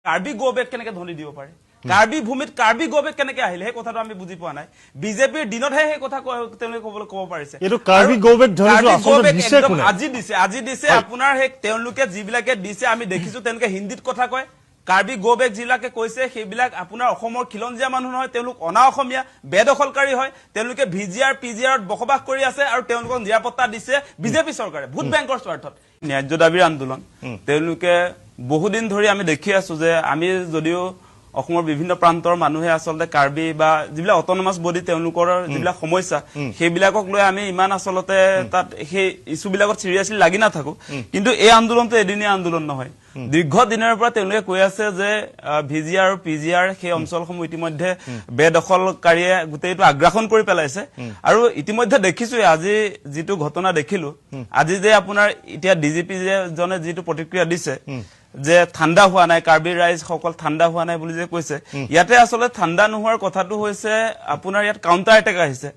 Karbi go back কেনেকে ধনি দিব পাৰে কাৰ্বি ভূমিত কাৰ্বি গোবেক কেনেকে আহিলে সেই কথাটো আমি বুজি পোৱা নাই বিজেপিৰ দিনতহে সেই কথা তেওঁলোকে ক'ব পাৰিছে এটো কাৰ্বি গোবেক ধনিটো আসলে দিছে কোনে আজি দিছে আপোনাৰ সেই তেওঁলোকে যিবিলাকে দিছে আমি দেখিছো তেওঁলোকে হিন্দীত কথা কয় কাৰ্বি গোবেক জিলাকে কৈছে সেইবিলাক আপোনাৰ অসমৰ খিলঞ্জীয়া মানুহ নহয় তেওঁলোক অনা অসমীয়া বেদখলকাৰী হয় তেওঁলোকে ভিজিআৰ পিজিআৰত বসবাস কৰি আছে আৰু তেওঁলোকক নিৰাপত্তা দিছে বিজেপি চৰকাৰে ভোট বেংকৰ স্বাৰ্থত ন্যায্য দাবীৰ আন্দোলন তেওঁলোকে বহুদিন ধৰি আমি দেখি আছো যে আমি যদিও অসমৰ বিভিন্ন প্ৰান্তৰ মানুহে আসলতে কাৰ্বি বা যিবিলাক অটোনমাস বডি তেওঁলোকৰ যিবিলাক সমস্যা সেইবিলাকক লৈ আমি ইমান আসলতে তাত সেই ইস্যুবিলাকত সিৰিয়াসলি লাগি না থাকো কিন্তু এই আন্দোলনটো এদিনীয়া আন্দোলন নহয় দীৰ্ঘ দিনৰ পৰা তেওঁলোকে কৈ আছে যে ভিজিআৰ আৰু পিজিআৰ সেই অঞ্চলসমূহ ইতিমধ্যে বেদখলকাৰীয়ে গোটেইটো আগ্ৰাসন কৰি পেলাইছে আৰু ইতিমধ্যে দেখিছো আজি যিটো ঘটনা দেখিলো আজি যে আপোনাৰ এতিয়া ডিজিপি জনে যিটো প্ৰতিক্ৰিয়া দিছে যে ঠাণ্ডা হোৱা নাই কাৰ্বি ৰাইজ সকল ঠাণ্ডা হোৱা নাই বুলি যে কৈছে ইয়াতে আসলে ঠাণ্ডা নোহোৱাৰ কথাটো হৈছে আপোনাৰ ইয়াত কাউন্টাৰ এটেক আহিছে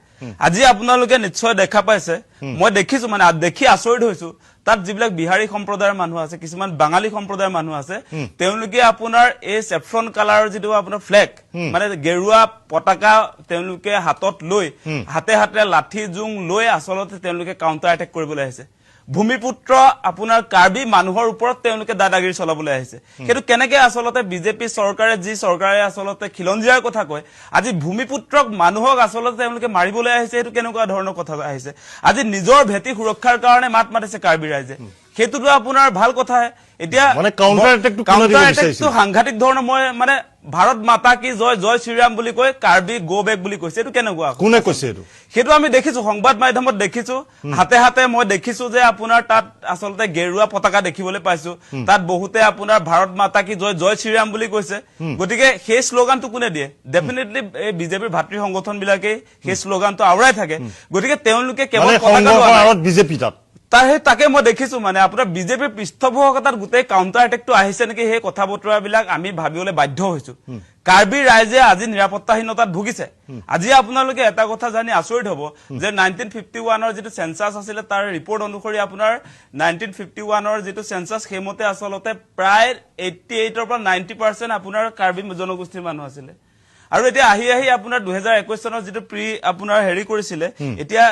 আজি আপোনালোকে নিশ্চয় দেখা পাইছে মই দেখিছো মানে দেখি আচৰিত হৈছো তাত যিবিলাক বিহাৰী সম্প্ৰদায়ৰ মানুহ আছে কিছুমান বাঙালী সম্প্ৰদায়ৰ মানুহ আছে তেওঁলোকে আপোনাৰ এই সেফ্ৰন কালাৰৰ যিটো আপোনাৰ ফ্লেগ মানে গেৰুৱা পতাকা তেওঁলোকে হাতত লৈ হাতে হাতে লাঠি জুং লৈ আসলতে তেওঁলোকে কাউন্টাৰ এটেক কৰিবলৈ আহিছে ভূমিপুত্ৰ আপোনাৰ কাৰ্বি মানুহৰ ওপৰত তেওঁলোকে দাদাগিৰি চলাবলৈ আহিছে কিন্তু কেনেকে আসলতে বিজেপি চৰকাৰে যি চৰকাৰে আসলতে খিলঞ্জীয়াৰ কথা কয় আজি ভূমিপুত্ৰক মানুহক আসলতে তেওঁলোকে মাৰিবলৈ আহিছে এটো কেনেকুৱা ধৰণৰ কথা আহিছে আজি নিজৰ ভেটি সুৰক্ষাৰ কাৰণে মাত মাতিছে কাৰ্বি ৰাইজে হেতুটো আপোনাৰ ভাল কথা এতিয়া মানে কাউন্টাৰ এটেকটো সাংঘাতিক ধৰণৰ মই মানে ভাৰত মাতা কি জয় জয় শ্ৰীৰাম বুলি কয় কাৰ্বি গোবেক বুলি কৈছে এটো কেনেকুৱা কোনে কৈছে এটো হেতু আমি দেখিছো সংবাদ মাধ্যমত দেখিছো হাতে হাতে মই দেখিছো যে আপোনাৰ তাত আসলতে গেৰুৱা পতাকা দেখিবলৈ পাইছো তাত বহুতে আপোনাৰ ভাৰত মাতা কি জয় জয় শ্ৰীৰাম বুলি কৈছে গতিকে সেই স্লোগানটো কোনে দিয়ে ডেফিনেটলি এই বিজেপিৰ ভাতৃ সংগঠন বিলাকে সেই স্লোগানটো আওৰাই থাকে গতিকে তেওঁলোকে কেৱল পতাকা বিজেপি তাকে মই দেখিছো মানে আপোনাৰ বিজেপিৰ পৃষ্ঠপোষকতাত গোটেই কাউন্টাৰ এটেকটো আহিছে নেকি সেই কথা বতৰাবিলাক আমি ভাবিবলৈ বাধ্য হৈছো কাৰ্বি ৰাইজে আজি নিৰাপত্তাহীনতাত ভুগিছে আজি আপোনালোকে এটা কথা জানি আচৰিত হ'ব যে 1951ৰ যিটো সেন্সাস আছিল তাৰ ৰিপৰ্ট অনুসৰি আপোনাৰ 1951ৰ যিটো সেন্সাস হেমতে আসলতে প্ৰায় 88ৰ পৰা 90% আপোনাৰ কাৰ্বি জনগোষ্ঠীৰ মানুহ আছিল আৰু এতিয়া আহি আপোনাৰ 2021 চনৰ যিটো প্ৰি আপোনাৰ হেৰি কৰিছিলে এতিয়া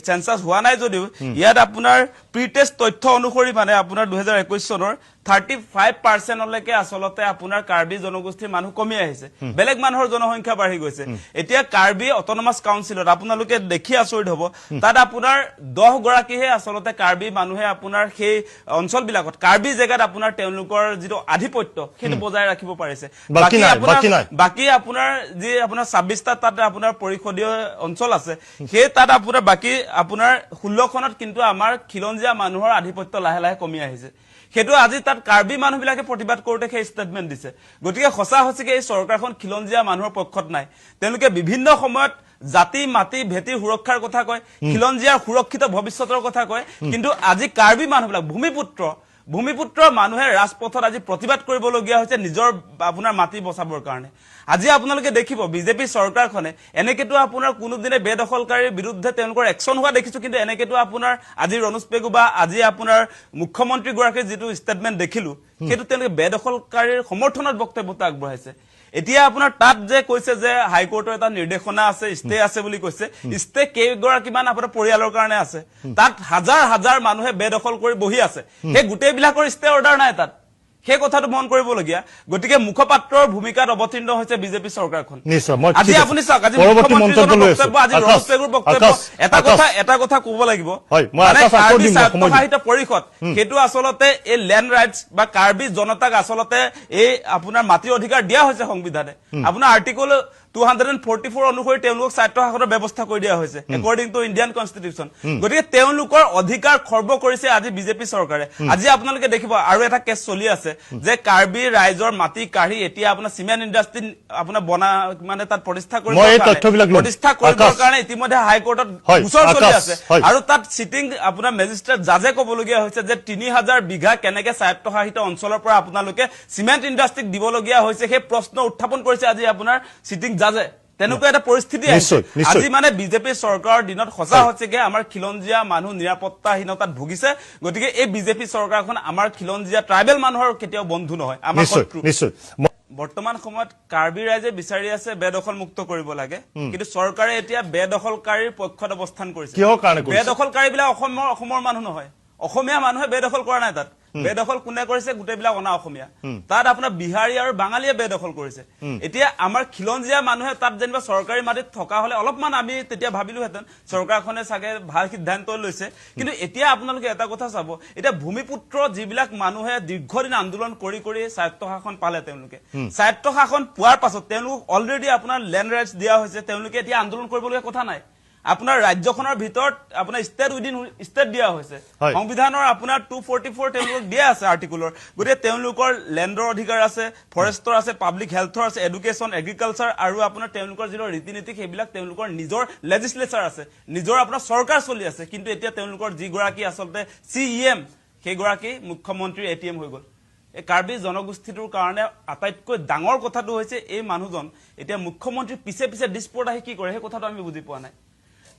সেন্সাস হোৱা নাই যদিও ইয়াত আপোনাৰ প্ৰিটেষ্ট তথ্য অনুসৰি মানে আপোনাৰ 2021 চনৰ 35% লৈকে আসলতে আপোনাৰ কাৰ্বি জনগোষ্ঠীৰ মানুহ কমি আহিছে বেলেগ মানুহৰ জনসংখ্যা বাঢ়ি গৈছে এতিয়া কাৰ্বি অটোনমাস কাউন্সিলত আপোনালোকে দেখি আচৰিত হ'ব তাত আপোনাৰ 10 গৰাকীহে আসলতে কাৰ্বি মানুহে আপোনাৰ সেই অঞ্চলবিলাকত কাৰ্বি জেগাত আপোনাৰ তেওঁলোকৰ যিটো আধিপত্য সেইটো বজাই ৰাখিব পাৰিছে বাকি আপোনাৰ যি আপোনাৰ 26টা তাত আপোনাৰ পৰিষদীয় অঞ্চল আছে সেই তাত আপোনাৰ বাকি আপোনাৰ 16 খনত কিন্তু আমাৰ খিলঞ্জীয়া মানুহৰ আধিপত্য লাহে লাহে কমি আহিছে হেতু আজি তাত কাৰ্বি মানুহবিলাকে প্ৰতিবাদ কৰোতে সেই ষ্টেটমেন্ট দিছে গতিকে খসা হসিকে এই চৰকাৰখন খিলঞ্জীয়া মানুহৰ পক্ষত নাই তেওঁলোকে বিভিন্ন সময়ত জাতি মাটি ভেটি সুৰক্ষাৰ কথা কয় খিলঞ্জীয়াৰ সুৰক্ষিত ভৱিষ্যতৰ কথা কয় কিন্তু আজি কাৰ্বি মানুহবিলাক ভূমিপুত্ৰ মানুহে ৰাজপথত আজি প্ৰতিবাদ কৰিবলগীয়া হৈছে নিজৰ আপোনাৰ মাটি বচাবৰ কাৰণে আজি আপোনালোকে দেখিব বিজেপি চৰকাৰখনে এনেকেটো আপোনাৰ কোনোদিনে বেদখলকাৰীৰ বিৰুদ্ধে তেওঁলোকৰ একচন হোৱা দেখিছো কিন্তু এনেকেটো আপোনাৰ আজি ৰনোজ পেগু বা আজি আপোনাৰ মুখ্যমন্ত্ৰী গৰাকীৰ যিটো ষ্টেটমেন্ট দেখিলো সেইটো তেওঁলোকে বেদখলকাৰীৰ সমৰ্থনত বক্তব্য আগবঢ়াইছে এতিয়া আপোনাৰ তাত যে কৈছে যে হাইকোৰ্টৰ এটা নিৰ্দেশনা আছে ষ্টে আছে বুলি কৈছে ষ্টে কেইগৰাকীমান আপোনাৰ পৰিয়ালৰ কাৰণে আছে তাত হাজাৰ হাজাৰ মানুহে বেদখল কৰি বহি আছে সেই গোটেইবিলাকৰ ষ্টে অৰ্ডাৰ নাই তাত সেই কথাটো মন কৰিবলগীয়া গতিকে মুখপাত্ৰৰ ভূমিকাত অৱতীৰ্ণ হৈছে বিজেপি চৰকাৰখন আজি আপুনি চাওক আজি মুখ্যমন্ত্ৰীৰ বক্তব্য আজি ৰনোজ পেগুৰ বক্তব্য এটা কথা ক'ব লাগিব মানে কাৰ্বি স্বায়ত্তশাসিত পৰিষদ সেইটো আসলতে এই ল্যান্ড ৰাইটস বা কাৰ্বি জনতাক আসলতে এই আপোনাৰ মাটিৰ অধিকাৰ দিয়া হৈছে সংবিধানে আপোনাৰ আৰ্টিকল 244 অনুসৰি তেওঁলোকক স্বায়ত্তশাসনৰ ব্যৱস্থা কৰি দিয়া হৈছে একৰ্ডিং টু ইণ্ডিয়ান কনষ্টিটিউচন গতিকে তেওঁলোকৰ অধিকাৰ খৰ্ব কৰিছে আজি বিজেপি চৰকাৰে আজি আপোনালোকে দেখিব আৰু এটা কেছ চলি আছে যে কাৰ্বি ৰাইজৰ মাটি কাঢ়ি এতিয়া আপোনাৰ সিমেন্ট ইণ্ডাষ্ট্ৰি আপোনাৰ বনা মানে তাত প্ৰতিষ্ঠা কৰিবৰ কাৰণে ইতিমধ্যে হাইকোৰ্টত গোচৰ চলি আছে আৰু তাত সিটিং আপোনাৰ মেজিষ্ট্ৰেট জাজে ক'বলগীয়া হৈছে যে 3000 বিঘা কেনেকে স্বায়ত্তশাসিত অঞ্চলৰ পৰা আপোনালোকে সিমেন্ট ইণ্ডাষ্ট্ৰিক দিবলগীয়া হৈছে সেই প্ৰশ্ন উত্থাপন কৰিছে আজি আপোনাৰ সিটিং জাজে তেনেকুৱা এটা পৰিস্থিতি আহিছে আজি মানে বিজেপি চৰকাৰৰ দিনত সঁচা হৈছেগে আমাৰ খিলঞ্জীয়া মানুহ নিৰাপত্তাহীনতাত ভুগিছে গতিকে এই বিজেপি চৰকাৰখন আমাৰ খিলঞ্জীয়া ট্ৰাইবেল মানুহৰ কেতিয়াও বন্ধু নহয় আমাৰ শত্ৰু বৰ্তমান সময়ত কাৰ্বি ৰাইজে বিচাৰি আছে বেদখল মুক্ত কৰিব লাগে কিন্তু চৰকাৰে এতিয়া বেদখলকাৰীৰ পক্ষত অৱস্থান কৰিছে বেদখলকাৰী বিলাক অসমৰ মানুহ নহয় অসমীয়া মানুহে বেদখল কৰা নাই তাত বেদখল কোনে কৰিছে গোটেইবিলাক অনা অসমীয়া তাত আপোনাৰ বিহাৰী আৰু বাঙালীয়ে বেদখল কৰিছে এতিয়া আমাৰ খিলঞ্জীয়া মানুহে তাত যেনিবা চৰকাৰী মাটিত থকা হলে অলপমান আমি তেতিয়া ভাবিলোহেঁতেন চৰকাৰখনে চাগে ভাল সিদ্ধান্ত লৈছে কিন্তু এতিয়া আপোনালোকে এটা কথা চাব এতিয়া ভূমিপুত্ৰ যিবিলাক মানুহে দীৰ্ঘদিন আন্দোলন কৰি কৰি স্বায়ত্তশাসন পালে তেওঁলোকে স্বায়ত্তশাসন পোৱাৰ পাছত তেওঁলোক অলৰেডি আপোনাৰ লেণ্ড ৰাইটছ দিয়া হৈছে তেওঁলোকে এতিয়া আন্দোলন কৰিবলগীয়া কথা নাই আপোনাৰ ৰাজ্যখনৰ ভিতৰত আপোনাৰ ষ্টেট উইদিন ষ্টেট দিয়া হৈছে সংবিধানৰ আপোনাৰ 244 তেওঁলোকক দিয়া আছে আৰ্টিকুলৰ গতিকে তেওঁলোকৰ লেণ্ডৰ অধিকাৰ আছে ফৰেষ্টৰ আছে পাব্লিক হেল্থৰ আছে এডুকেশ্যন এগ্ৰিকালচাৰ আৰু আপোনাৰ তেওঁলোকৰ যিটো ৰীতি নীতি সেইবিলাক তেওঁলোকৰ নিজৰ লেজিসলেচাৰ আছে নিজৰ আপোনাৰ চৰকাৰ চলি আছে কিন্তু এতিয়া তেওঁলোকৰ যিগৰাকী আচলতে CEM সেইগৰাকী মুখ্যমন্ত্ৰী ATM হৈ গ'ল এই কাৰ্বি জনগোষ্ঠীটোৰ কাৰণে আটাইতকৈ ডাঙৰ কথাটো হৈছে এই মানুহজন এতিয়া মুখ্যমন্ত্ৰী পিছে পিছে ডিস্পোৰ্ট আহি কি কৰে সেই কথাটো আমি বুজি পোৱা নাই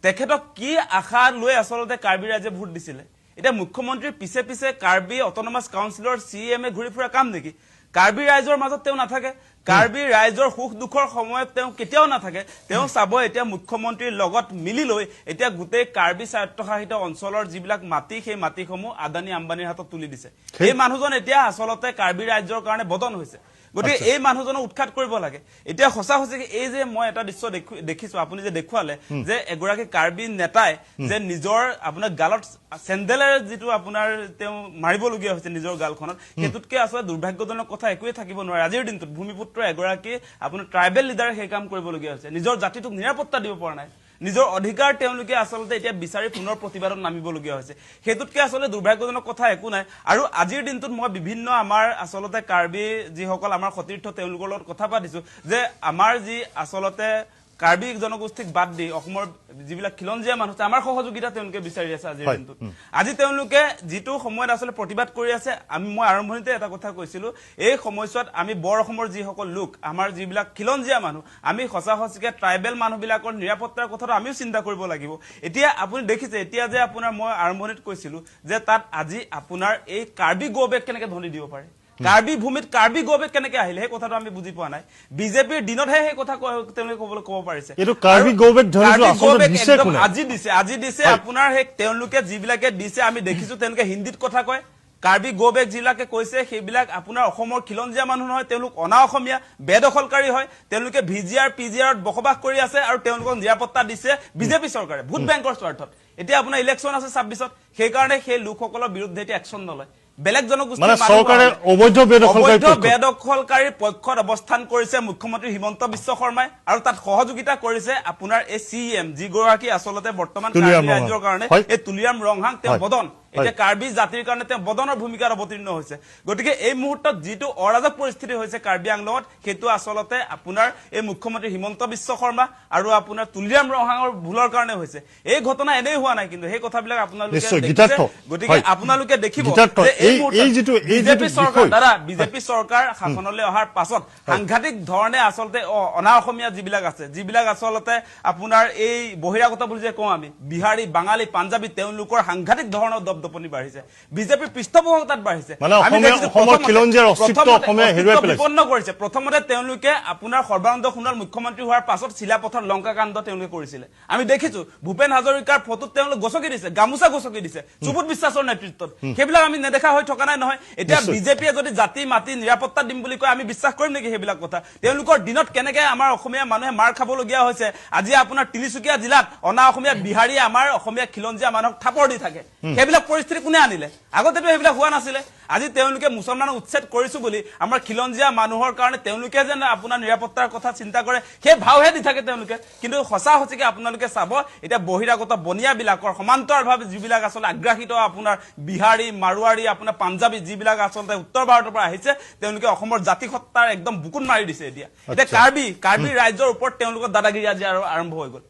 তেখেতক কি আশা লৈ আচলতে কাৰ্বি ৰাইজে ভোট দিছিলে এটা মুখ্যমন্ত্ৰীৰ পিছে পিছে কাৰ্বি অটোনমাস কাউন্সিলৰ CEM ঘূৰি ফুৰা কাম নেকি কাৰ্বি ৰাইজৰ মাজত তেওঁ নাথাকে কাৰ্বি ৰাইজৰ সুখ দুখৰ সময়ত তেওঁ কেতিয়াও নাথাকে তেওঁ চাব এতিয়া মুখ্যমন্ত্ৰীৰ লগত মিলি লৈ এতিয়া গোটেই কাৰ্বি স্বায়ত্তশাসিত অঞ্চলৰ যিবিলাক মাটি সেই মাটিসমূহ আদানী আম্বানীৰ হাতত তুলি দিছে এই মানুহজন এতিয়া আচলতে কাৰ্বি ৰাইজৰ কাৰণে বদন হৈছে গতিকে এই মানুহজনক উৎখাত কৰিব লাগে এতিয়া সঁচা হৈছে এই যে মই এটা দৃশ্য দেখিছো আপুনি যে দেখুৱালে যে এগৰাকী কাৰ্বি নেতাই যে নিজৰ আপোনাৰ গালত চেন্ডেলেৰে যিটো আপোনাৰ তেওঁ মাৰিবলগীয়া হৈছে নিজৰ গালখনত সেইটোতকে আচলতে দুৰ্ভাগ্যজনক কথা একোৱে থাকিব নোৱাৰে আজিৰ দিনটোত ভূমিপুত্ৰ এগৰাকী আপোনাৰ ট্ৰাইবেল লিডাৰে সেই কাম কৰিবলগীয়া হৈছে নিজৰ জাতিটোক নিৰাপত্তা দিব পৰা নাই নিজৰ অধিকাৰ তেওঁলোকে আচলতে এতিয়া বিচাৰি পুনৰ প্ৰতিবাদত নামিবলগীয়া হৈছে সেইটোতকে আচলতে দুৰ্ভাগ্যজনক কথা একো নাই আৰু আজিৰ দিনটোত মই বিভিন্ন আমাৰ আচলতে কাৰ্বি যিসকল আমাৰ সতীৰ্থ তেওঁলোকৰ লগত কথা পাতিছো যে আমাৰ যি আচলতে কাৰ্বি জনগোষ্ঠীক বাদ দি অসমৰ যিবিলাক খিলঞ্জীয়া মানুহ আমাৰ সহযোগিতা তেওঁলোকে বিচাৰি আছে আজিৰ দিনটোত আজি তেওঁলোকে যিটো সময়ত আচলতে প্ৰতিবাদ কৰি আছে মই আৰম্ভণিতে এটা কথা কৈছিলো এই সময়ছোৱাত আমি বৰ অসমৰ যিসকল লোক আমাৰ যিবিলাক খিলঞ্জীয়া মানুহ আমি সঁচাকে ট্ৰাইবেল মানুহবিলাকৰ নিৰাপত্তাৰ কথাটো আমিও চিন্তা কৰিব লাগিব এতিয়া আপুনি দেখিছে এতিয়া যে আপোনাৰ মই আৰম্ভণিত কৈছিলো যে তাত আজি আপোনাৰ এই কাৰ্বি গৌবেক কেনেকে ধনি দিব পাৰে কাৰ্বি ভূমিত কাৰ্বি গৌবেক কেনেকে আহিলে সেই কথাটো আমি বুজি পোৱা নাই বিজেপিৰ দিনতহে সেই কথা তেওঁলোকে ক'ব পাৰিছে এইটো কাৰ্বি গৌবেক ধৰিটো আচলতে দিছে কোনে আজি দিছে আপোনাৰ সেই তেওঁলোকে যিবিলাকে দিছে আমি দেখিছো তেওঁলোকে হিন্দীত কথা কয় কাৰ্বি গৌবেক যিবিলাকে কৈছে সেইবিলাক আপোনাৰ অসমৰ খিলঞ্জীয়া মানুহ নহয় তেওঁলোক অনা অসমীয়া বেদখলকাৰী হয় তেওঁলোকে VGR PGRত বসবাস কৰি আছে আৰু তেওঁলোকক নিৰাপত্তা দিছে বিজেপি চৰকাৰে ভোট বেংকৰ স্বাৰ্থত এতিয়া আপোনাৰ ইলেকশ্যন আছে 26ত সেইকাৰণে সেই লোকসকলৰ বিৰুদ্ধে এতিয়া একশ্যন নলয় বেলেগ জনগোষ্ঠীৰ চৰকাৰে অবৈধ বেদখলকাৰীৰ পক্ষত অৱস্থান কৰিছে মুখ্যমন্ত্ৰী হিমন্ত বিশ্ব শৰ্মাই আৰু তাত সহযোগিতা কৰিছে আপোনাৰ এই CEM যিগৰাকী আচলতে বৰ্তমান কাৰ্বি ৰাজ্যৰ কাৰণে এই তুলিয়াম ৰংহাং তেওঁ বদন এতিয়া কাৰ্বি জাতিৰ কাৰণে তেওঁ বদনৰ ভূমিকাত অৱতীৰ্ণ হৈছে গতিকে এই মুহূৰ্তত যিটো অৰাজক পৰিস্থিতি হৈছে কাৰ্বি আংলঙত সেইটো আচলতে আপোনাৰ এই মুখ্যমন্ত্ৰী হিমন্ত বিশ্ব শৰ্মা আৰু আপোনাৰ তুলিয়াম ৰংহাঙৰ ভুলৰ কাৰণে হৈছে এই ঘটনা এনেই হোৱা নাই কিন্তু সেই কথাবিলাক আপোনালোকে গতিকে আপোনালোকে দেখিব বিজেপি চৰকাৰ শাসনলৈ অহাৰ পাছত সাংঘাতিক ধৰণে আচলতে অনা অসমীয়া যিবিলাক আছে যিবিলাক আচলতে আপোনাৰ এই বহিৰাগত বুলি যে কওঁ আমি বিহাৰী বাঙালী পাঞ্জাবী তেওঁলোকৰ সাংঘাতিক ধৰণৰ দপদপনি বাঢ়িছে বিজেপিৰ পৃষ্ঠপোষকতাত বাঢ়িছে বিপন্ন কৰিছে প্ৰথমতে তেওঁলোকে আপোনাৰ সৰ্বানন্দ সোণোৱাল মুখ্যমন্ত্ৰী হোৱাৰ পাছত চিলাপথৰ লংকাকাণ্ড তেওঁলোকে কৰিছিলে আমি দেখিছো ভূপেন হাজৰিকাৰ ফটোত তেওঁলোকে গছকি দিছে গামোচা গছকি দিছে সুবোধ বিশ্বাসৰ নেতৃত্বত সেইবিলাক আমি নেদেখা হৈ থকা নাই নহয় এতিয়া বিজেপিয়ে যদি জাতি মাটি নিৰাপত্তা দিম বুলি কয় আমি বিশ্বাস কৰিম নেকি সেইবিলাক কথা তেওঁলোকৰ দিনত কেনেকে আমাৰ অসমীয়া মানুহে মাৰ খাবলগীয়া হৈছে আজি আপোনাৰ তিনিচুকীয়া জিলাত অনা অসমীয়া বিহাৰীয়ে আমাৰ অসমীয়া খিলঞ্জীয়া মানুহক থাপৰ দি থাকে সেইবিলাক পৰিস্থিতি কোনে আনিলে আগতেতো সেইবিলাক হোৱা নাছিলে আজি তেওঁলোকে মুছলমানক উচ্ছেদ কৰিছো বুলি আমাৰ খিলঞ্জীয়া মানুহৰ কাৰণে তেওঁলোকে যেন আপোনাৰ নিৰাপত্তাৰ কথা চিন্তা কৰে সেই ভাওহে দি থাকে তেওঁলোকে কিন্তু সঁচা সঁচিকে আপোনালোকে চাব এতিয়া বহিৰাগত বনিয়াবিলাকৰ সমান্তৰালভাৱে যিবিলাক আচলতে আগ্ৰাসিত আপোনাৰ বিহাৰী মাৰোৱাৰী আপোনাৰ পাঞ্জাবী যিবিলাক আচলতে উত্তৰ ভাৰতৰ পৰা আহিছে তেওঁলোকে অসমৰ জাতি সত্তাৰ একদম বুকুত মাৰি দিছে এতিয়া কাৰ্বি ৰাজ্যৰ ওপৰত তেওঁলোকৰ দাদাগিৰি আজি আৰম্ভ হৈ গ'ল